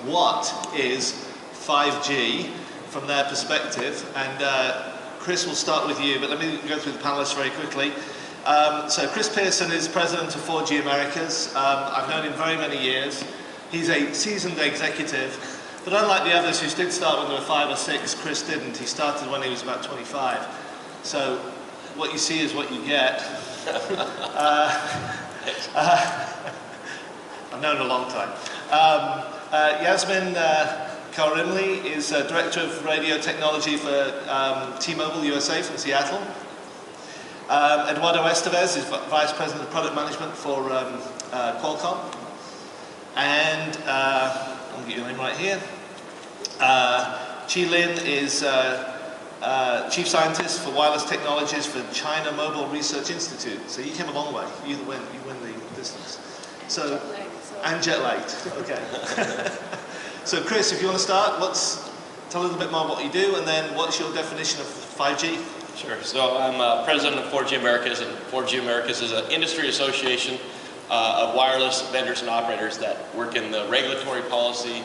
what is 5G from their perspective. And Chris, will start with you, but let me go through the panelists very quickly. So Chris Pearson is president of 4G Americas. I've known him very many years. He's a seasoned executive, but unlike the others who did start when they were 5 or 6, Chris didn't. He started when he was about 25. So what you see is what you get. I've known a long time. Yasmin Karimli is Director of Radio Technology for T-Mobile USA from Seattle. Eduardo Esteves is Vice President of Product Management for Qualcomm. And I'll get your name right here. Chih-Lin is Chief Scientist for Wireless Technologies for China Mobile Research Institute. So you came a long way. You win the distance. So, and jet lagged. Okay. So Chris, if you want to start, tell a little bit more what you do, and then what's your definition of 5G? Sure. So I'm president of 4G Americas, and 4G Americas is an industry association of wireless vendors and operators that work in the regulatory policy,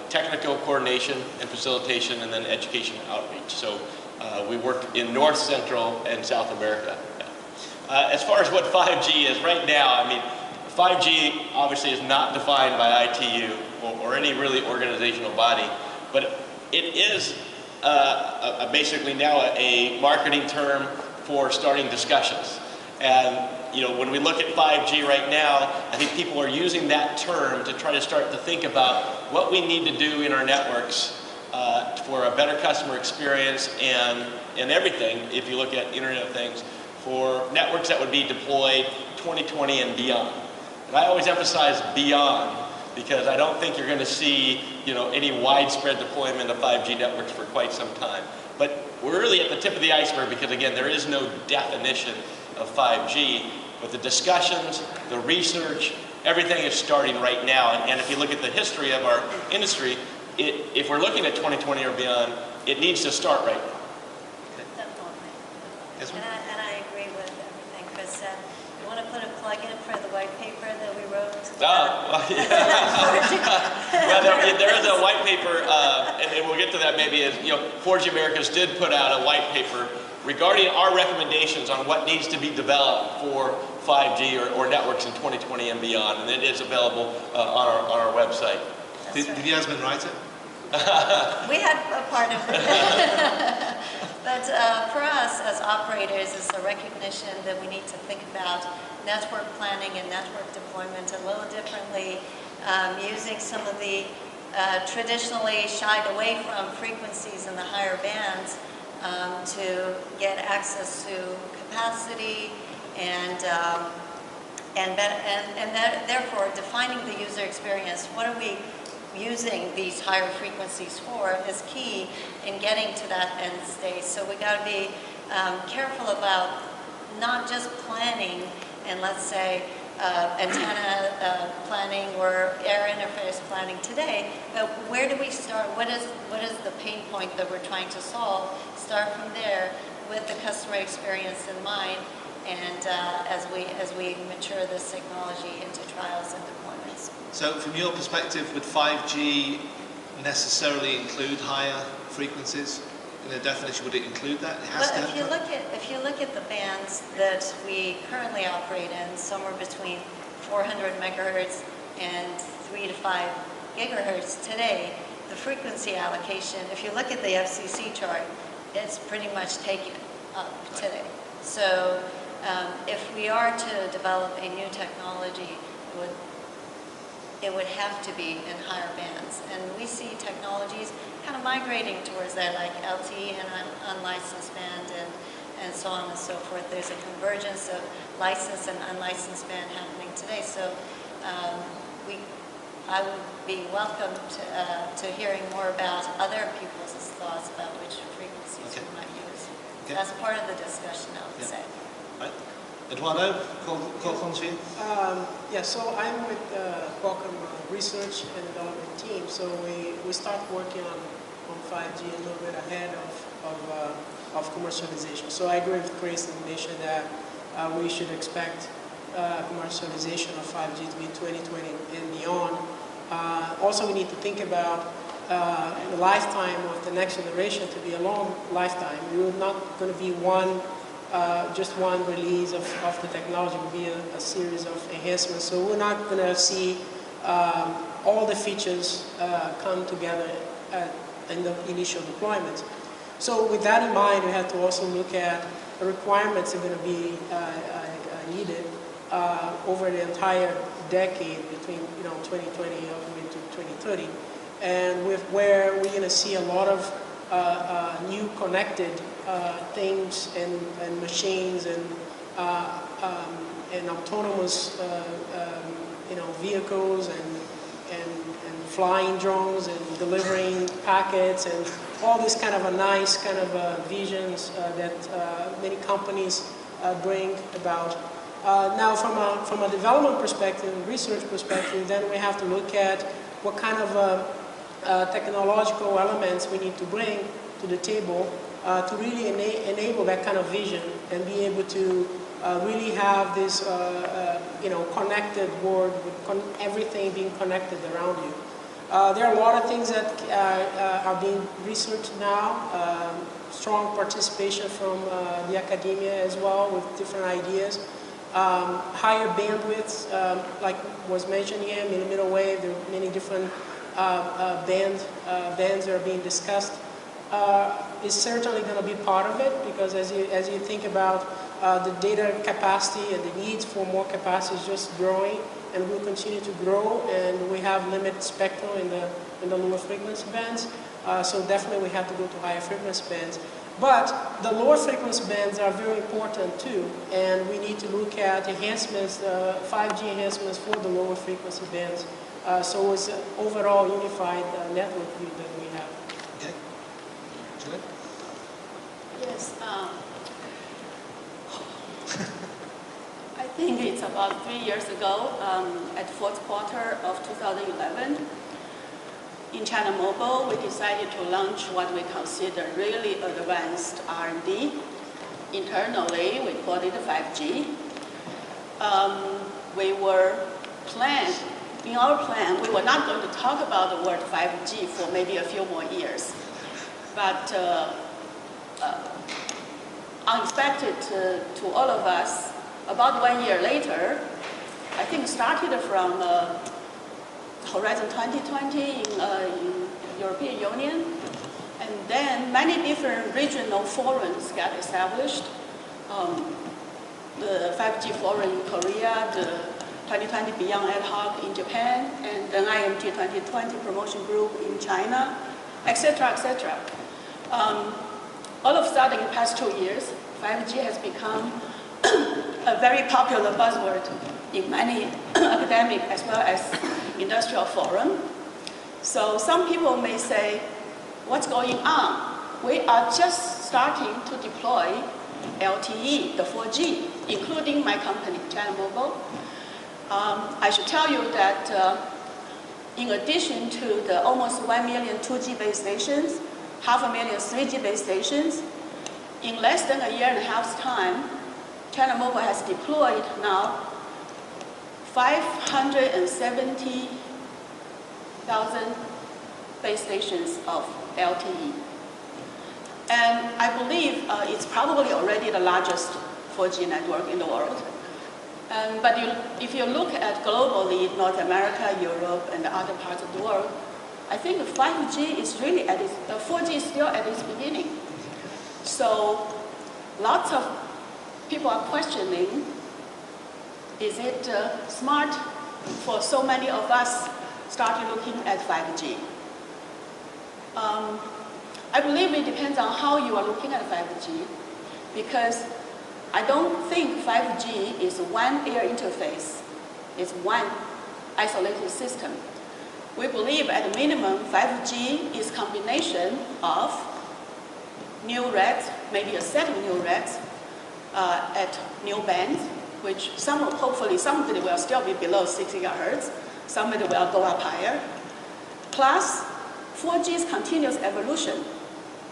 technical coordination and facilitation, and then education and outreach. So we work in North, Central, and South America. As far as what 5G is right now, I mean, 5G obviously is not defined by ITU or any really organizational body, but it is basically now a marketing term for starting discussions. And you know, when we look at 5G right now, I think people are using that term to try to start to think about what we need to do in our networks for a better customer experience and everything, if you look at Internet of Things, for networks that would be deployed 2020 and beyond. And I always emphasize beyond, because I don't think you're going to see, you know, any widespread deployment of 5G networks for quite some time. But we're really at the tip of the iceberg because, again, there is no definition of 5G, but the discussions, the research, everything is starting right now. And if you look at the history of our industry, if we're looking at 2020 or beyond, it needs to start right now. Definitely. Yes, and I agree with everything Chris said. You want to put a plug in for the white paper that we wrote? Well, there is a white paper, and we'll get to that maybe. As, you know, 4G Americas did put out a white paper regarding our recommendations on what needs to be developed for 5G or networks in 2020 and beyond, and it is available on our website. Did Yasmin write it? We had a part of it. But for us as operators, it's a recognition that we need to think about network planning and network deployment a little differently, using some of the traditionally shied away from frequencies in the higher bands to get access to capacity and therefore defining the user experience. What are we using these higher frequencies for is key in getting to that end state. So we got to be careful about not just planning and, let's say, antenna planning or air interface planning today, but where do we start? What is the pain point that we're trying to solve? Start from there with the customer experience in mind, and as we mature this technology into trials and deployments. So from your perspective, would 5G necessarily include higher frequencies? In the definition, would it include that? It has to. If you look at the bands that we currently operate in, somewhere between 400 megahertz and 3 to 5 gigahertz today, the frequency allocation, if you look at the FCC chart, it's pretty much taken up today. So if we are to develop a new technology, it would have to be in higher bands. And we see technologies kind of migrating towards that, like LTE and unlicensed band and so on and so forth. There's a convergence of licensed and unlicensed band happening today. So I would be welcome to hearing more about other people's thoughts about which frequencies we might use. Okay. That's part of the discussion, I would say. Right. Eduardo, Qualcomm's view? Yeah, so I'm with Qualcomm Research and Development Team. So we start working on 5G a little bit ahead of commercialization. So I agree with Chris in the nation that we should expect commercialization of 5G to be 2020 and beyond. Also, we need to think about the lifetime of the next generation to be a long lifetime. We're not going to be just one release of the technology. It will be a series of enhancements. So we're not going to see all the features come together in the initial deployments. So with that in mind, we have to also look at the requirements that are going to be needed over the entire decade between 2020 all the way to 2030, and where we're going to see a lot of new connected things and machines and autonomous vehicles and flying drones and delivering packets and all these kind of nice kind of visions that many companies bring about. Now, from a development perspective, research perspective, then we have to look at what kind of technological elements we need to bring to the table to really enable that kind of vision and be able to really have this connected world with everything being connected around you. There are a lot of things that are being researched now, strong participation from the academia as well with different ideas. Higher bandwidths, like was mentioned here, millimeter wave, there are many different bands that are being discussed. Is certainly going to be part of it, because as you think about the data capacity and the needs for more capacity is just growing and will continue to grow, and we have limited spectrum in the lower frequency bands. So definitely we have to go to higher frequency bands. But the lower frequency bands are very important too, and we need to look at enhancements, 5G enhancements for the lower frequency bands. So it's an overall unified network view that we have. Okay. Chih-Lin? Yes. I think it's about 3 years ago, at fourth quarter of 2011, in China Mobile, we decided to launch what we consider really advanced R&D. Internally, we called it 5G. In our plan, we were not going to talk about the word 5G for maybe a few more years. But unexpected to all of us, about 1 year later, I think started from Horizon 2020 in European Union, and then many different regional forums got established. The 5G forum in Korea, the 2020 Beyond Ad Hoc in Japan, and the IMT 2020 promotion group in China, etc., etc. All of a sudden, in the past 2 years, 5G has become a very popular buzzword in many academic as well as industrial forum. So some people may say, what's going on? We are just starting to deploy LTE, the 4G, including my company, China Mobile. I should tell you that in addition to the almost 1 million 2G base stations, 500,000 3G base stations, in less than a year and a half's time, China Mobile has deployed now 570,000 base stations of LTE. And I believe it's probably already the largest 4G network in the world. But if you look at globally, North America, Europe, and other parts of the world, I think 5G is really 4G is still at its beginning. So lots of people are questioning, is it smart for so many of us started looking at 5G? I believe it depends on how you are looking at 5G, because I don't think 5G is one air interface. It's one isolated system. We believe at a minimum 5G is combination of new reds, maybe a set of new reds at new bands, which hopefully some of it will still be below 6 gigahertz, some of it will go up higher, plus 4G's continuous evolution,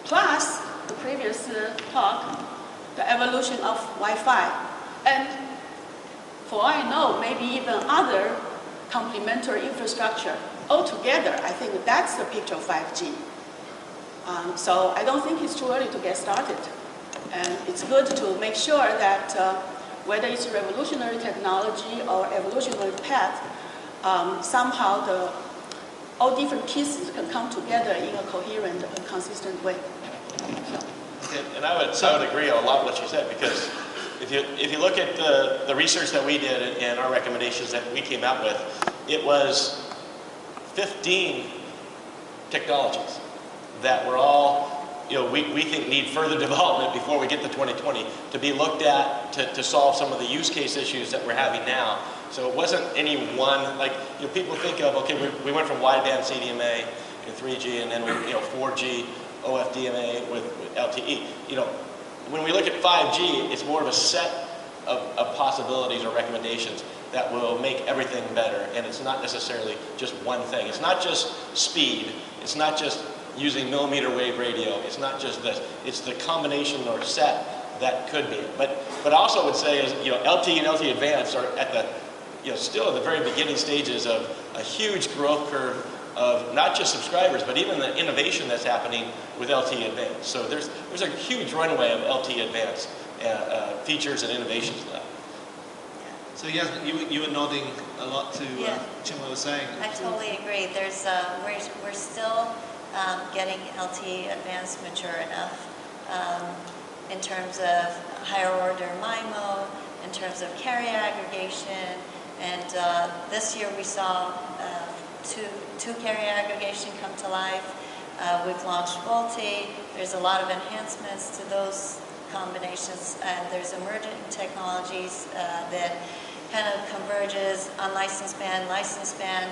plus the previous talk, the evolution of Wi-Fi, and for all I know, maybe even other complementary infrastructure altogether, I think that's the picture of 5G. So I don't think it's too early to get started. And it's good to make sure that whether it's revolutionary technology or evolutionary path, somehow all different pieces can come together in a coherent and consistent way. So. Okay, and I would agree a lot with what you said, because if you look at the research that we did and our recommendations that we came out with, it was 15 technologies that were all, we think need further development before we get to 2020 to be looked at to solve some of the use case issues that we're having now. So it wasn't any one, like, people think of, okay, we went from wideband CDMA to 3G and then 4G OFDMA with LTE. When we look at 5G, it's more of a set of possibilities or recommendations that will make everything better, and it's not necessarily just one thing. It's not just speed, it's not just using millimeter wave radio, it's not just this, it's the combination or set that could be. But I also would say is, LTE and LTE Advanced are at the, still at the very beginning stages of a huge growth curve of not just subscribers, but even the innovation that's happening with LTE Advanced. So there's a huge runway of LTE Advanced features and innovations now. So Yasmin, you were nodding a lot to Chih-Lin was saying. I totally agree. There's we're still getting LTE Advanced mature enough in terms of higher order MIMO, in terms of carrier aggregation, and this year we saw two carrier aggregation come to life. We've launched VoLTE. There's a lot of enhancements to those combinations, and there's emerging technologies that kind of converges unlicensed band, licensed band,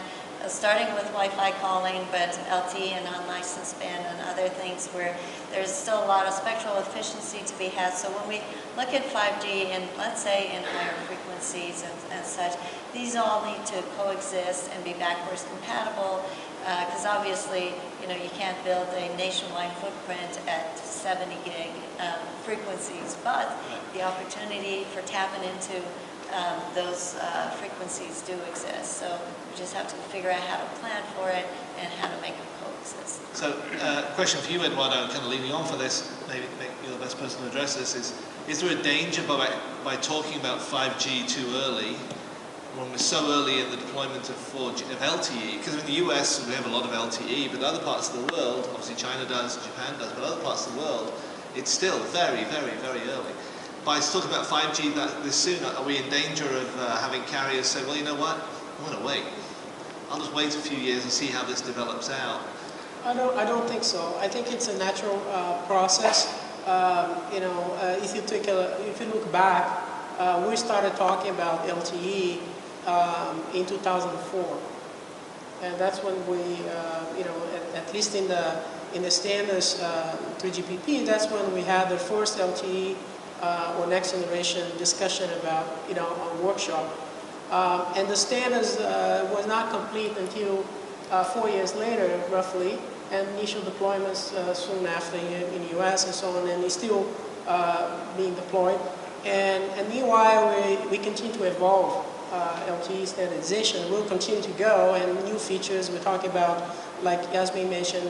starting with Wi-Fi calling, but LTE and unlicensed band and other things where there's still a lot of spectral efficiency to be had. So when we look at 5G and let's say in higher frequencies and such, these all need to coexist and be backwards compatible, because obviously, you can't build a nationwide footprint at 70 gig frequencies, but the opportunity for tapping into those frequencies do exist. So we just have to figure out how to plan for it and how to make them coexist. So question for you, Eduardo, kind of leading on for this, maybe you're the best person to address this, is there a danger by talking about 5G too early, when we're so early in the deployment of 4G, of LTE? Because in the US we have a lot of LTE, but other parts of the world, obviously China does, Japan does, but other parts of the world, it's still very, very, very early. By talking about 5G this soon, are we in danger of having carriers say, well, you know what, I'm going to wait. I'll just wait a few years and see how this develops out? I don't think so. I think it's a natural process. If you look back, we started talking about LTE in 2004, and that's when we, at least in the standards 3GPP, that's when we had the first LTE or next generation discussion about, a workshop. And the standards was not complete until 4 years later, roughly, and initial deployments soon after in the US and so on, and it's still being deployed. And meanwhile, we continue to evolve LTE standardization. We'll continue to go, and new features we're talking about, like Yasmin mentioned,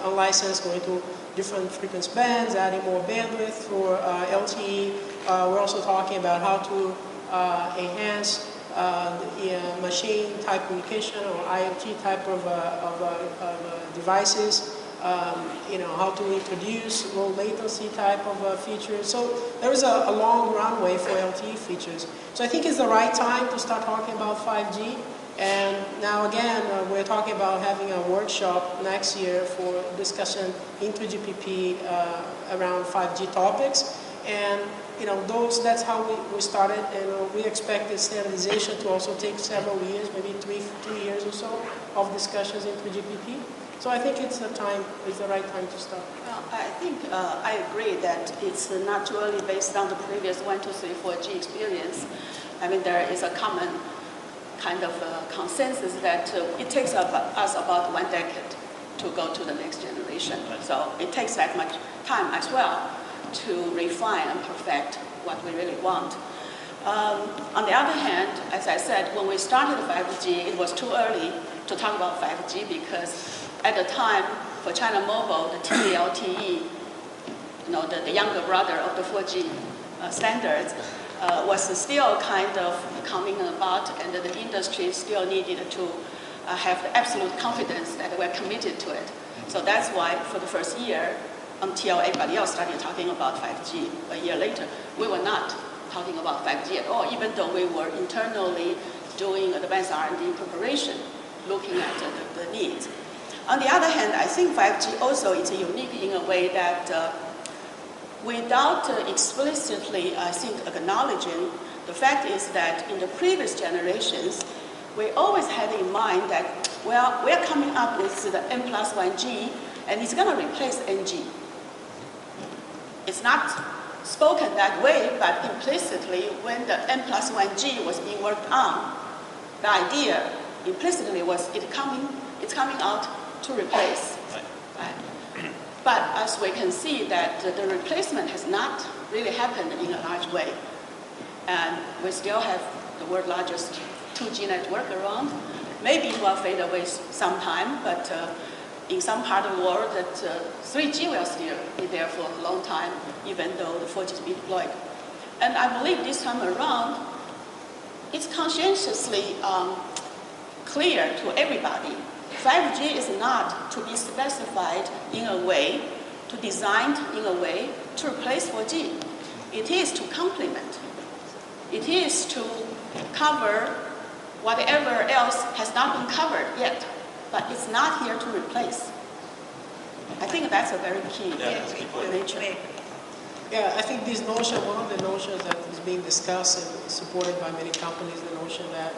unlicensed, going to different frequency bands, adding more bandwidth for LTE. We're also talking about how to enhance machine type communication or IoT type of devices. How to introduce low latency type of features. So there is a long runway for LTE features. So I think it's the right time to start talking about 5G. And now again, we're talking about having a workshop next year for discussion into GPP around 5G topics. And that's how we started, and we expect the standardization to also take several years, maybe three years or so of discussions into GPP. So I think it's the right time to start. Well, I think I agree that it's not too early based on the previous 1, 2, 3, 4G experience. I mean, there is a common kind of consensus that it takes us about 1 decade to go to the next generation. So it takes that much time as well to refine and perfect what we really want. On the other hand, as I said, when we started 5G, it was too early to talk about 5G because at the time for China Mobile, the TD-LTE, the younger brother of the 4G standards, was still kind of coming about, and the industry still needed to have the absolute confidence that we're committed to it. So that's why for the first year, until everybody else started talking about 5G a year later, we were not talking about 5G at all, even though we were internally doing advanced R&D preparation, looking at the needs. On the other hand, I think 5G also is unique in a way that without explicitly, I think, acknowledging, the fact is that in the previous generations, we always had in mind that, well, we're coming up with the N+1G, and it's going to replace NG. It's not spoken that way, but implicitly, when the N+1G was being worked on, the idea implicitly was it's coming out to replace. Right? But as we can see that the replacement has not really happened in a large way. And we still have the world's largest 2G network around. Maybe it will fade away sometime, but in some part of the world that 3G will still be there for a long time, even though the 4G is being deployed. And I believe this time around, it's conscientiously clear to everybody 5G is not to be specified in a way, to designed in a way to replace 4G. It is to complement. It is to cover whatever else has not been covered yet, but it's not here to replace. I think that's a very key nature. Yeah, I think this notion, one of the notions that is being discussed and supported by many companies, the notion that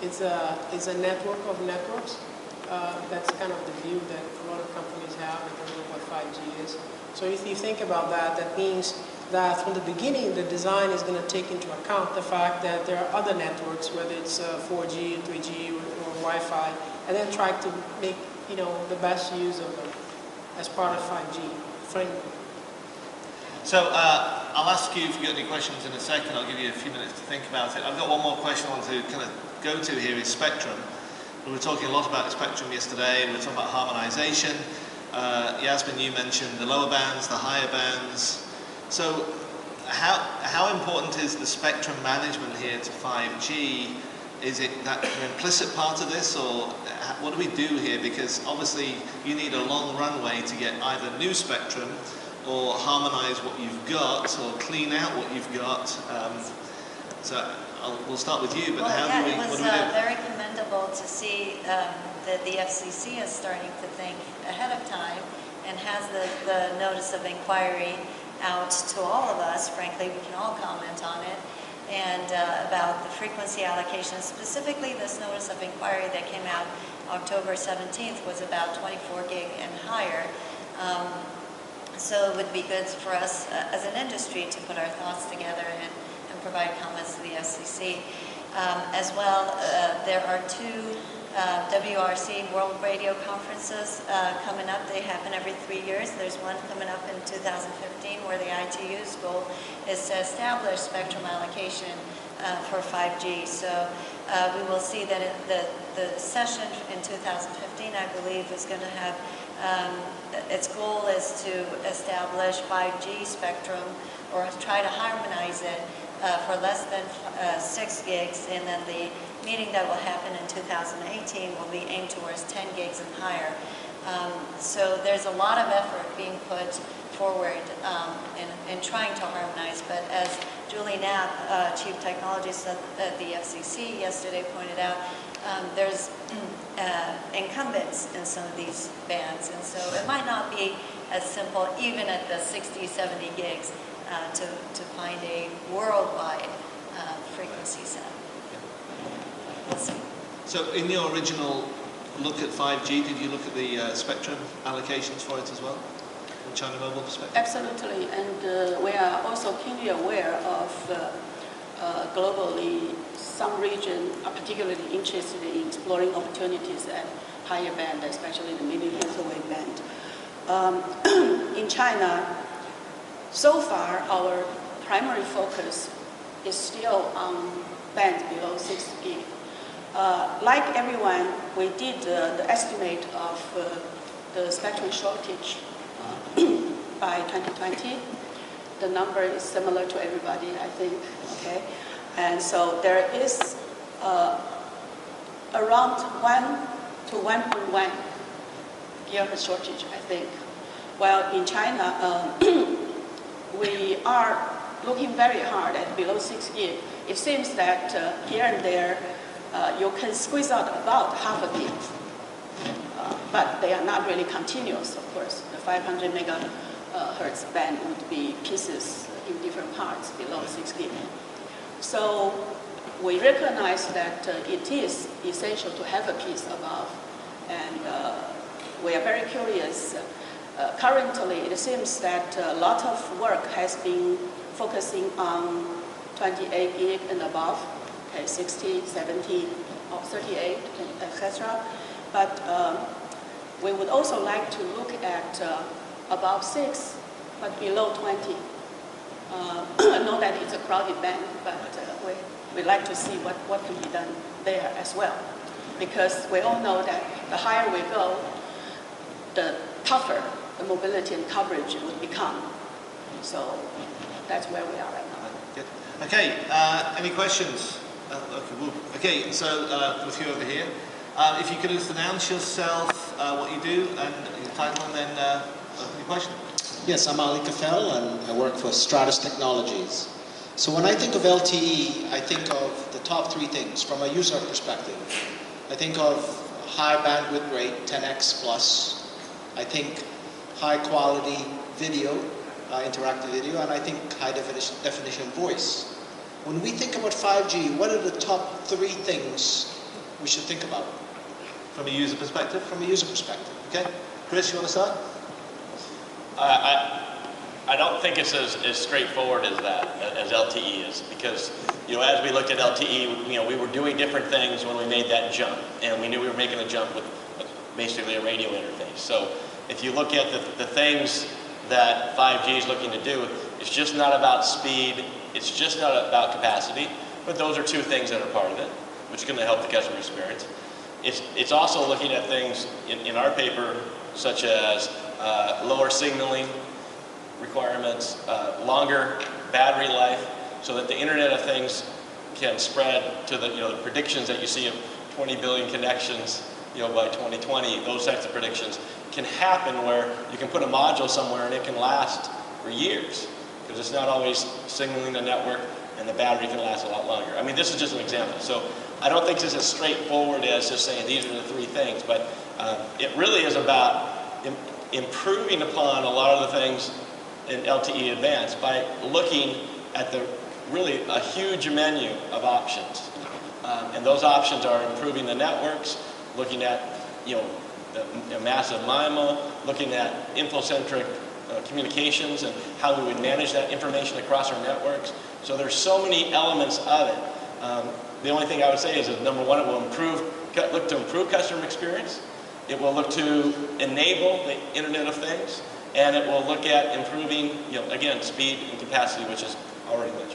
it's a network of networks. That's kind of the view that a lot of companies have in terms of what 5G is. So if you think about that, that means that from the beginning, the design is going to take into account the fact that there are other networks, whether it's 4G, 3G, or Wi-Fi, and then try to make the best use of them as part of 5G framework. So I'll ask you if you've got any questions in a second. I'll give you a few minutes to think about it. I've got one more question I want to kind of go to here is spectrum. We were talking a lot about spectrum yesterday, and we were talking about harmonization. Yasmin, you mentioned the lower bands, the higher bands. So how important is the spectrum management here to 5G? Is it that an implicit part of this, or what do we do here? Because obviously you need a long runway to get either new spectrum or harmonize what you've got or clean out what you've got. We'll start with you, but what do we do? It was very commendable to see that the FCC is starting to think ahead of time and has the notice of inquiry out to all of us. Frankly, we can all comment on it, and about the frequency allocation. Specifically, this notice of inquiry that came out October 17th was about 24 gig and higher. So it would be good for us as an industry to put our thoughts together and provide comments to the FCC. As well, there are two WRC World Radio Conferences coming up. They happen every 3 years. There's one coming up in 2015 where the ITU's goal is to establish spectrum allocation for 5G. So we will see that the session in 2015, I believe, is going to have its goal is to establish 5G spectrum or try to harmonize it for less than 6 gigs, and then the meeting that will happen in 2018 will be aimed towards 10 gigs and higher. So there's a lot of effort being put forward in trying to harmonize, but as Julie Knapp, Chief Technologist at the FCC yesterday pointed out, there's incumbents in some of these bands, and so it might not be as simple, even at the 60, 70 gigs, to find a worldwide frequency set. We'll see. So in your original look at 5G, did you look at the spectrum allocations for it as well, from China Mobile perspective? Absolutely, and we are also keenly aware of globally some regions are particularly interested in exploring opportunities at higher band, especially the millimeter wave band. In China, so far our primary focus is still on bands below 6 gig. Like everyone, we did the estimate of the spectrum shortage by 2020. The number is similar to everybody, I think, okay? And so there is around 1 to 1.1 gigahertz shortage, I think. While in China, we are looking very hard at below 6 gig. It seems that here and there, you can squeeze out about half a gig. But they are not really continuous, of course. The 500 megahertz band would be pieces in different parts below 6 gig. So we recognize that it is essential to have a piece above. And we are very curious. Currently, it seems that a lot of work has been focusing on 28 gig and above, okay, 60, 70, or 38, etc. But we would also like to look at above 6, but below 20. I know that it's a crowded band, but we'd like to see what can be done there as well. Because we all know that the higher we go, the tougher the mobility and coverage would become. So that's where we are right now. Good. Okay, any questions? Okay, so a few over here. If you could just announce yourself, what you do, and your title, and then your question. Yes, I'm Ali Kafel, and I work for Stratus Technologies. So when I think of LTE, I think of the top 3 things from a user perspective. I think of high bandwidth rate, 10x plus. I think high quality video, interactive video, and I think high definition voice. When we think about 5G, what are the top 3 things we should think about? From a user perspective? From a user perspective. Okay. Chris, you want to start? I don't think it's as straightforward as that, as LTE is, because, you know, as we looked at LTE, you know, we were doing different things when we made that jump, and we knew we were making a jump with basically a radio interface. So if you look at the things that 5G is looking to do, it's just not about speed, it's just not about capacity, but those are 2 things that are part of it, which is going to help the customer experience. It's also looking at things in our paper, such as lower signaling requirements, longer battery life, so that the Internet of Things can spread to the, you know, the predictions that you see of 20 billion connections, you know, by 2020. Those types of predictions can happen where you can put a module somewhere and it can last for years, because it's not always signaling the network, and the battery can last a lot longer. I mean, this is just an example. So I don't think this is as straightforward as just saying these are the 3 things, but it really is about improving upon a lot of the things in LTE Advanced by looking at really a huge menu of options. And those options are improving the networks, looking at, you know, the massive MIMO, looking at infocentric communications and how we would manage that information across our networks. So there's so many elements of it. The only thing I would say is that, number 1, it will look to improve customer experience. It will look to enable the Internet of Things, and it will look at improving, you know, again, speed and capacity, which is already mentioned.